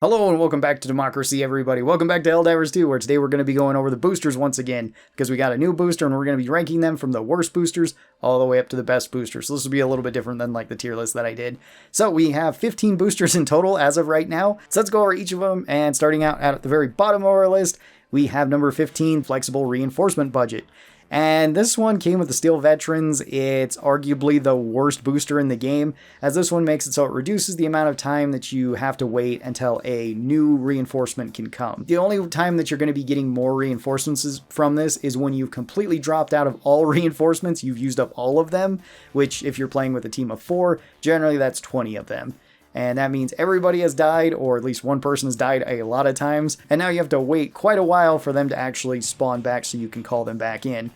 Hello and welcome back to Democracy, everybody. Welcome back to Helldivers 2, where today we're going to be going over the boosters once again, because we got a new booster and we're going to be ranking them from the worst boosters all the way up to the best boosters. So this will be a little bit different than like the tier list that I did. So we have 15 boosters in total as of right now. So let's go over each of them, and starting out at the very bottom of our list, we have number 15, Flexible Reinforcement Budget. And this one came with the Steel Veterans. It's arguably the worst booster in the game, as this one makes it so it reduces the amount of time that you have to wait until a new reinforcement can come. The only time that you're going to be getting more reinforcements from this is when you've completely dropped out of all reinforcements, you've used up all of them, which if you're playing with a team of 4, generally that's 20 of them. And that means everybody has died, or at least one person has died a lot of times, and now you have to wait quite a while for them to actually spawn back so you can call them back in.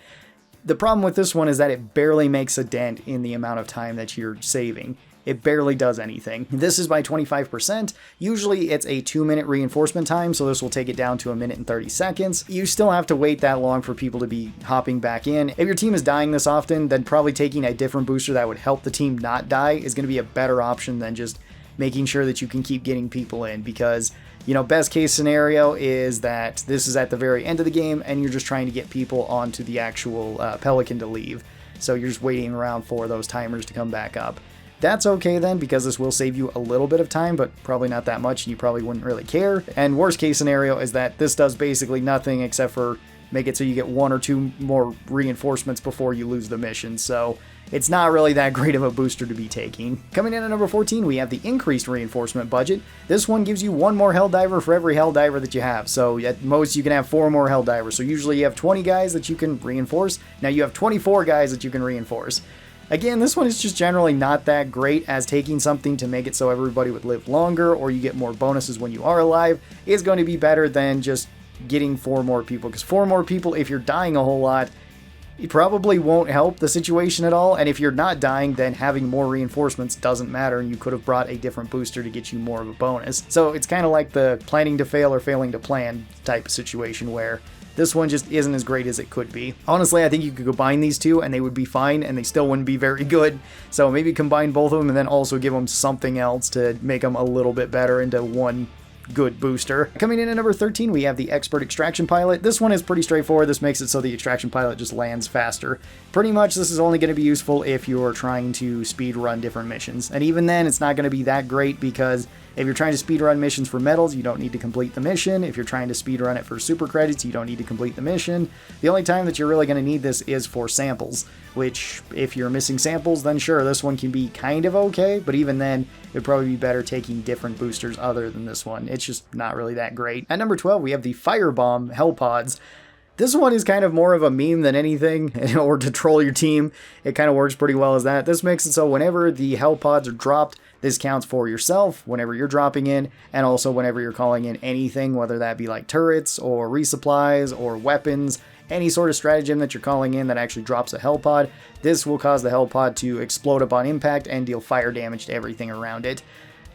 The problem with this one is that it barely makes a dent in the amount of time that you're saving. It barely does anything. This is by 25%. Usually it's a 2-minute reinforcement time, so this will take it down to 1 minute and 30 seconds. You still have to wait that long for people to be hopping back in. If your team is dying this often, then probably taking a different booster that would help the team not die is going to be a better option than just making sure that you can keep getting people in, because, you know, best case scenario is that this is at the very end of the game and you're just trying to get people onto the actual Pelican to leave. So you're just waiting around for those timers to come back up. That's okay then, because this will save you a little bit of time, but probably not that much, and you probably wouldn't really care. And worst case scenario is that this does basically nothing except for make it so you get 1 or 2 more reinforcements before you lose the mission. So it's not really that great of a booster to be taking. Coming in at number 14, we have the Increased Reinforcement Budget. This one gives you 1 more Helldiver for every Helldiver that you have. So at most you can have 4 more Helldivers. So usually you have 20 guys that you can reinforce. Now you have 24 guys that you can reinforce. Again, this one is just generally not that great, as taking something to make it so everybody would live longer or you get more bonuses when you are alive is going to be better than just getting 4 more people. Because 4 more people, if you're dying a whole lot, it probably won't help the situation at all, and if you're not dying, then having more reinforcements doesn't matter, and you could have brought a different booster to get you more of a bonus. So it's kind of like the planning to fail or failing to plan type of situation, where this one just isn't as great as it could be. Honestly, I think you could combine these two and they would be fine, and they still wouldn't be very good. So maybe combine both of them and then also give them something else to make them a little bit better into one good booster. Coming in at number 13, we have the Expert Extraction Pilot. This one is pretty straightforward. This makes it so the Extraction Pilot just lands faster. Pretty much this is only going to be useful if you're trying to speed run different missions. And even then, it's not going to be that great, because if you're trying to speedrun missions for medals, you don't need to complete the mission. If you're trying to speedrun it for super credits, you don't need to complete the mission. The only time that you're really going to need this is for samples, which if you're missing samples, then sure, this one can be kind of okay, but even then, it'd probably be better taking different boosters other than this one. It's just not really that great. At number 12, we have the Firebomb Hell Pods. This one is kind of more of a meme than anything, or to troll your team. It kind of works pretty well as that. This makes it so whenever the Hell Pods are dropped, this counts for yourself whenever you're dropping in, and also whenever you're calling in anything, whether that be like turrets or resupplies or weapons, any sort of stratagem that you're calling in that actually drops a Hell Pod. This will cause the Hell Pod to explode upon impact and deal fire damage to everything around it.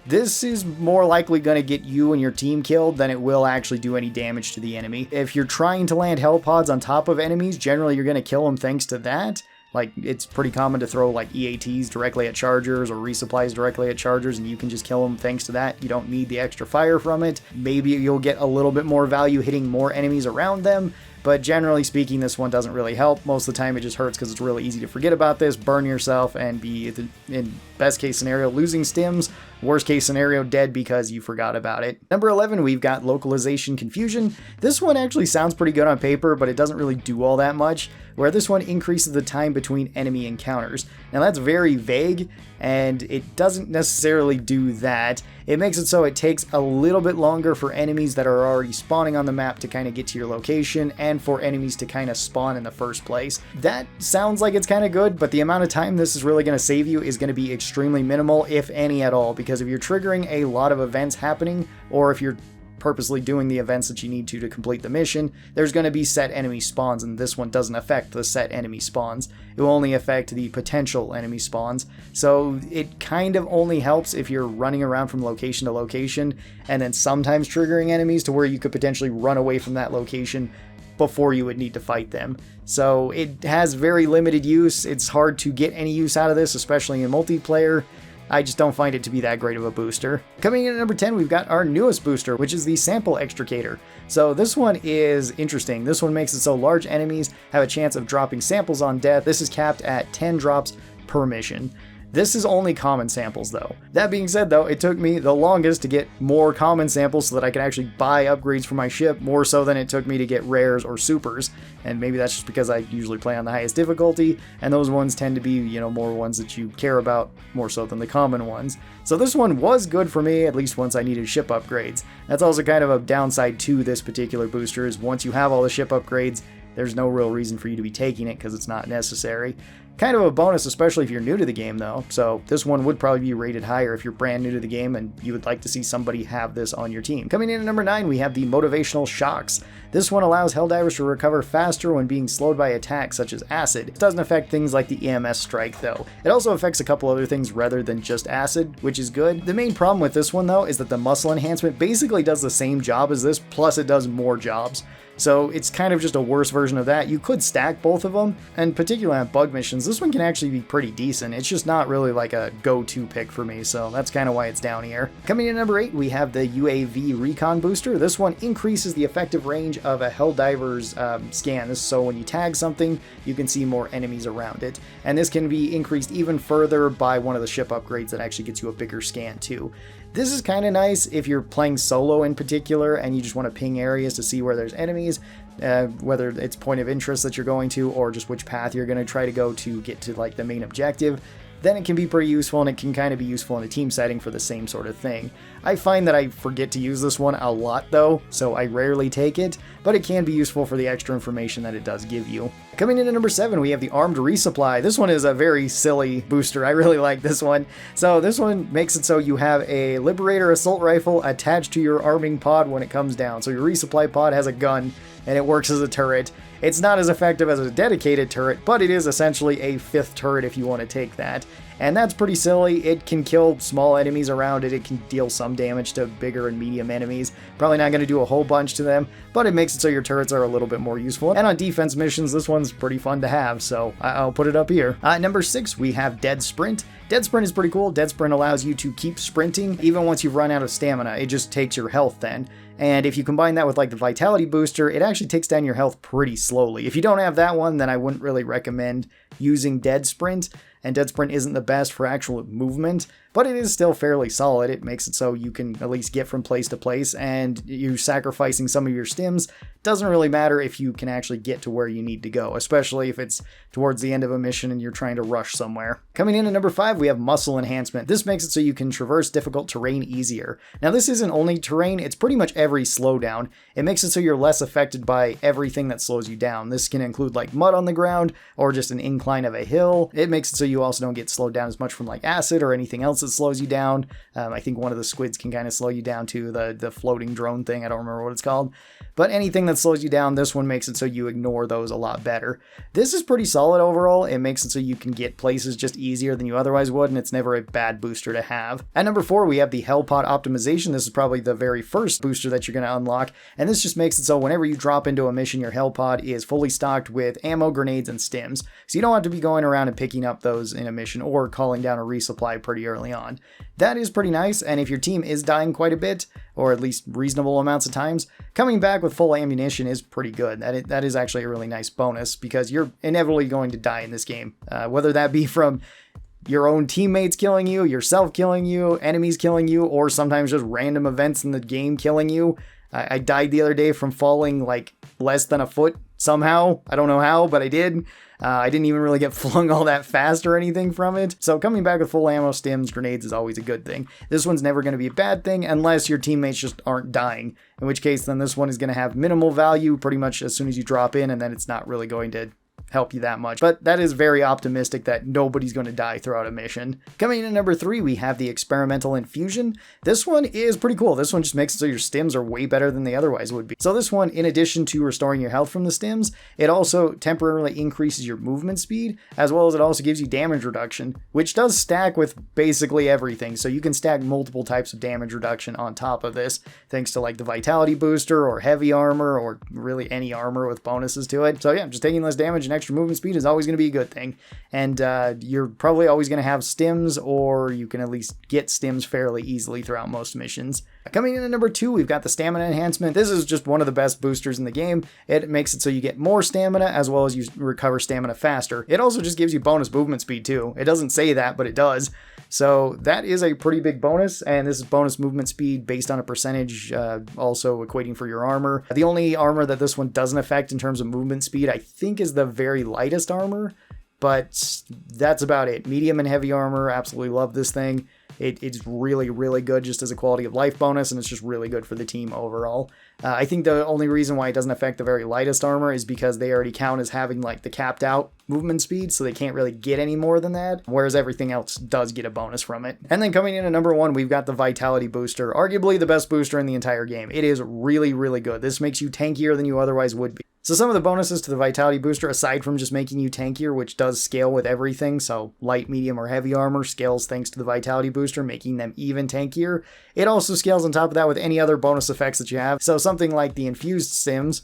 This is more likely going to get you and your team killed than it will actually do any damage to the enemy. If you're trying to land Hell Pods on top of enemies, generally you're going to kill them thanks to that. Like, it's pretty common to throw like EATs directly at chargers or resupplies directly at chargers, and you can just kill them thanks to that. You don't need the extra fire from it. Maybe you'll get a little bit more value hitting more enemies around them, but generally speaking, this one doesn't really help. Most of the time it just hurts because it's really easy to forget about this, burn yourself, and be, in best case scenario, losing stims. Worst case scenario, dead because you forgot about it. Number 11, we've got Localization Confusion. This one actually sounds pretty good on paper, but it doesn't really do all that much, where this one increases the time between enemy encounters. Now that's very vague, and it doesn't necessarily do that. It makes it so it takes a little bit longer for enemies that are already spawning on the map to kind of get to your location, and for enemies to kind of spawn in the first place. That sounds like it's kind of good, but the amount of time this is really going to save you is going to be extremely minimal, if any at all, because if you're triggering a lot of events happening, or if you're purposely doing the events that you need to complete the mission, there's going to be set enemy spawns, and this one doesn't affect the set enemy spawns. It will only affect the potential enemy spawns, so it kind of only helps if you're running around from location to location, and then sometimes triggering enemies to where you could potentially run away from that location before you would need to fight them. So it has very limited use. It's hard to get any use out of this, especially in multiplayer. I just don't find it to be that great of a booster. Coming in at number 10, we've got our newest booster, which is the Sample Extricator. So this one is interesting. This one makes it so large enemies have a chance of dropping samples on death. This is capped at 10 drops per mission. This is only common samples though. That being said though, it took me the longest to get more common samples so that I could actually buy upgrades for my ship, more so than it took me to get rares or supers. And maybe that's just because I usually play on the highest difficulty, and those ones tend to be, you know, more ones that you care about more so than the common ones. So this one was good for me, at least once I needed ship upgrades. That's also kind of a downside to this particular booster, is once you have all the ship upgrades, there's no real reason for you to be taking it because it's not necessary. Kind of a bonus, especially if you're new to the game though, so this one would probably be rated higher if you're brand new to the game and you would like to see somebody have this on your team. Coming in at number 9, we have the Motivational Shocks. This one allows Helldivers to recover faster when being slowed by attacks such as acid. It doesn't affect things like the EMS strike though. It also affects a couple other things rather than just acid, which is good. The main problem with this one though is that the muscle enhancement basically does the same job as this, plus it does more jobs. So it's kind of just a worse version of that. You could stack both of them, and particularly on bug missions, this one can actually be pretty decent. It's just not really like a go-to pick for me, so that's kind of why it's down here. Coming in at number 8, we have the UAV Recon Booster. This one increases the effective range of a Helldiver's scan. This is so when you tag something, you can see more enemies around it. And this can be increased even further by one of the ship upgrades that actually gets you a bigger scan too. This is kind of nice if you're playing solo in particular and you just want to ping areas to see where there's enemies, whether it's point of interest that you're going to or just which path you're going to try to go to get to like the main objective. Then it can be pretty useful, and it can kind of be useful in a team setting for the same sort of thing. I find that I forget to use this one a lot though, so I rarely take it, but it can be useful for the extra information that it does give you. Coming in at number 7, we have the Armed Resupply. This one is a very silly booster. I really like this one. So this one makes it so you have a Liberator Assault Rifle attached to your arming pod when it comes down. So your resupply pod has a gun, and it works as a turret. It's not as effective as a dedicated turret, but it is essentially a 5th turret if you want to take that. And that's pretty silly. It can kill small enemies around it. It can deal some damage to bigger and medium enemies. Probably not going to do a whole bunch to them, but it makes it so your turrets are a little bit more useful. And on defense missions, this one's pretty fun to have, so I'll put it up here. Number 6, we have Dead Sprint. Dead Sprint is pretty cool. Dead Sprint allows you to keep sprinting even once you've run out of stamina. It just takes your health then. And if you combine that with like the Vitality Booster, it actually takes down your health pretty slowly. If you don't have that one, then I wouldn't really recommend using Dead Sprint. And Dead Sprint isn't the best for actual movement, but it is still fairly solid. It makes it so you can at least get from place to place, and you sacrificing some of your stims doesn't really matter if you can actually get to where you need to go, especially if it's towards the end of a mission and you're trying to rush somewhere. Coming in at number 5, we have Muscle Enhancement. This makes it so you can traverse difficult terrain easier. Now this isn't only terrain, it's pretty much every slowdown. It makes it so you're less affected by everything that slows you down. This can include like mud on the ground or just an incline of a hill. It makes it so you also don't get slowed down as much from like acid or anything else that slows you down. I think one of the squids can kind of slow you down too, the floating drone thing. I don't remember what it's called. But anything that slows you down, this one makes it so you ignore those a lot better. This is pretty solid overall. It makes it so you can get places just easier than you otherwise would, and it's never a bad booster to have. At number 4, we have the Hellpod Optimization. This is probably the very first booster that you're going to unlock, and this just makes it so whenever you drop into a mission, your Hellpod is fully stocked with ammo, grenades, and stims. So you don't have to be going around and picking up those in a mission or calling down a resupply pretty early on. That is pretty nice, and if your team is dying quite a bit, or at least reasonable amounts of times, coming back with full ammunition is pretty good. That is actually a really nice bonus, because you're inevitably going to die in this game. Whether that be from your own teammates killing you, yourself killing you, enemies killing you, or sometimes just random events in the game killing you. I died the other day from falling like less than a foot somehow. I don't know how, but I did. I didn't even really get flung all that fast or anything from it. So coming back with full ammo, stims, grenades is always a good thing. This one's never going to be a bad thing unless your teammates just aren't dying, in which case then this one is going to have minimal value pretty much as soon as you drop in, and then it's not really going to help you that much. But that is very optimistic that nobody's going to die throughout a mission. Coming in at number 3, we have the Experimental Infusion. This one is pretty cool. This one just makes it so your stims are way better than they otherwise would be. So this one, in addition to restoring your health from the stims, it also temporarily increases your movement speed, as well as it also gives you damage reduction, which does stack with basically everything. So you can stack multiple types of damage reduction on top of this, thanks to like the Vitality Booster or heavy armor or really any armor with bonuses to it. So yeah, just taking less damage and extra movement speed is always going to be a good thing. And you're probably always going to have stims, or you can at least get stims fairly easily throughout most missions. Coming in at number 2, we've got the stamina enhancement. This is just one of the best boosters in the game. It makes it so you get more stamina as well as you recover stamina faster. It also just gives you bonus movement speed too. It doesn't say that, but it does. So that is a pretty big bonus, and this is bonus movement speed based on a percentage, also equating for your armor. The only armor that this one doesn't affect in terms of movement speed, I think, is the very lightest armor, but that's about it. Medium and heavy armor, absolutely love this thing. It's really, really good just as a quality of life bonus, and it's just really good for the team overall. I think the only reason why it doesn't affect the very lightest armor is because they already count as having like the capped out movement speed, so they can't really get any more than that, whereas everything else does get a bonus from it. And then coming in at number 1, we've got the Vitality Booster, arguably the best booster in the entire game. It is really, really good. This makes you tankier than you otherwise would be. So some of the bonuses to the Vitality Booster, aside from just making you tankier, which does scale with everything, so light, medium, or heavy armor scales thanks to the Vitality Booster, making them even tankier. It also scales on top of that with any other bonus effects that you have. So something like the Infused Sims,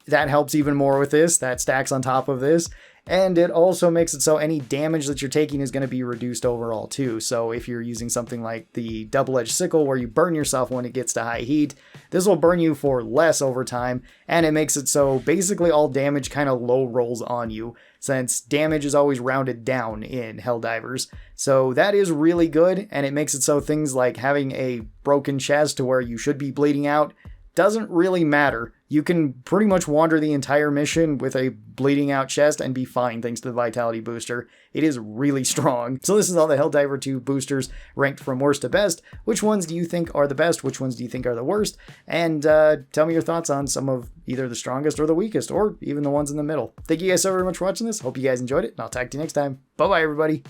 that helps even more with this, that stacks on top of this. And it also makes it so any damage that you're taking is going to be reduced overall too. So if you're using something like the Double-Edged Sickle where you burn yourself when it gets to high heat, this will burn you for less over time, and it makes it so basically all damage kind of low rolls on you, since damage is always rounded down in Helldivers. So that is really good, and it makes it so things like having a broken chest to where you should be bleeding out doesn't really matter. You can pretty much wander the entire mission with a bleeding out chest and be fine thanks to the Vitality Booster. It is really strong. So this is all the Helldiver 2 boosters ranked from worst to best. Which ones do you think are the best? Which ones do you think are the worst? And tell me your thoughts on some of either the strongest or the weakest, or even the ones in the middle. Thank you guys so very much for watching this. Hope you guys enjoyed it, and I'll talk to you next time. Bye-bye, everybody.